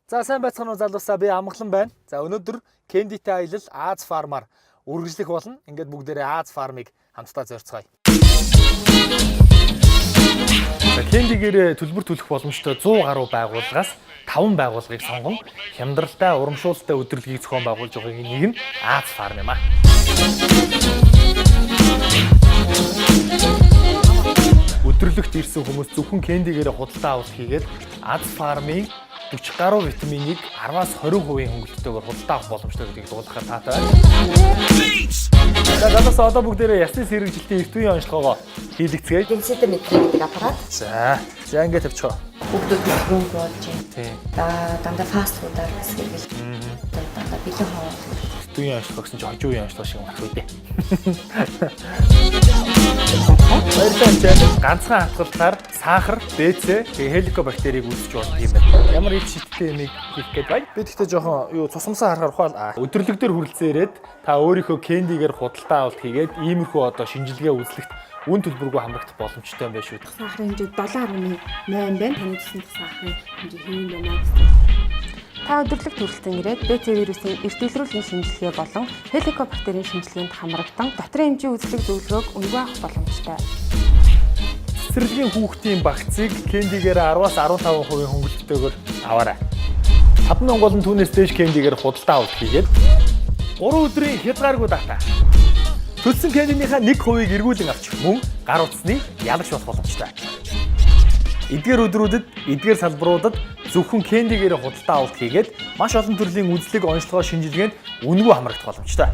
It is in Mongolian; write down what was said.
За сайн байцгаана уу залуусаа, би Амглан байна. За өнөөдөр Кендитэй аялал Аз фармаар үргэлжлэх болно. Ингээд бүгдээрээ Аз фармыг хамтдаа зорьцгоё. За Кендигээр төлбөр төлөх боломжтой 100 гаруй байгууллагаас 5 байгууллагыг сонгон хямдралтай, урамшуулалтай өдрөлгийг зохион байгуулж байгаагийн нэг нь Аз фарм юм аа. Өдрөлөгт ирсэн хүмүүс зөвхөн Кендигээр худалдаа авалт хийгээд Аз фармын 40 гаруй витаминыг 10-аас 20% хөнгөлөлтөөр худалдаа авах боломжтой гэдгийг дуулгахаар таатай байна. За залуусаа одоо бүгдээрээ ясны сэргийлэлтийн эрт үеийн онцлогоогоо хийлэгцгээе. Дэмсэдэмэтрик гэдэг аппарат. За ингээд тавьчихо. Бүгдүүд рүү болж байна. Тийм. Дандаа фаст фудаар сэргийл. Дандаа бэлэн хоол. Эрт үеийн онцлог гэсэн чинь хожуу үеийн онцлог шиг байна үү дээ. Баярлалаа. Ганцхан хатгалтаар сахар, ДЦ, хеликобактерийг үүсгэж болно юм байна. Ямар их шидтэй юмыг хийх гээд байна. Би тэгтээ жоохон цусмсан харахаар ухаал. Өдөрлөг дээр хүрэлцэн ирээд та өөрийнхөө Кендигээр худалдаа авалт хийгээд иймэрхүү одоо шинжилгээ үзлэгт үн төлбөргүй хамрагдах боломжтой юм байна шүү. Сахарын хэмжээ 7.8 байна. Таны гэсэн сахарын хэмжээ хэвэн байна. Та өдөрлөг төрөлтөн ирээд БЦ вирусын эрт илрүүлгийн шинжилгээ болон хеликобактерийн шинжилгээнд хамрагдан дотрын хэмжээ үзлэг зөвлөгөөг үнгүй авах боломжтой. Цэцэрлэгийн хүүхдийн багцыг Кендигээр 10-аас 15% хөнгөлөлтөөр аваарай. 5,000 болон түүнээс дээш Кендигээр худалдаа авалт хийгээд 3 өдрийн хязгааргүй дата. Төлсөн Кендинийхаа 1%-ийг эргүүлэн авчих мөн гар утасны ялагч болох боломжтой. Эдгээр өдрүүдэд, эдгээр салбаруудад зөвхөн Кендигээр худалдаа авалт хийгээд маш олон төрлийн үзлэг, онцлогоо шинжилгээнд үнэгүй хамрагдах боломжтой.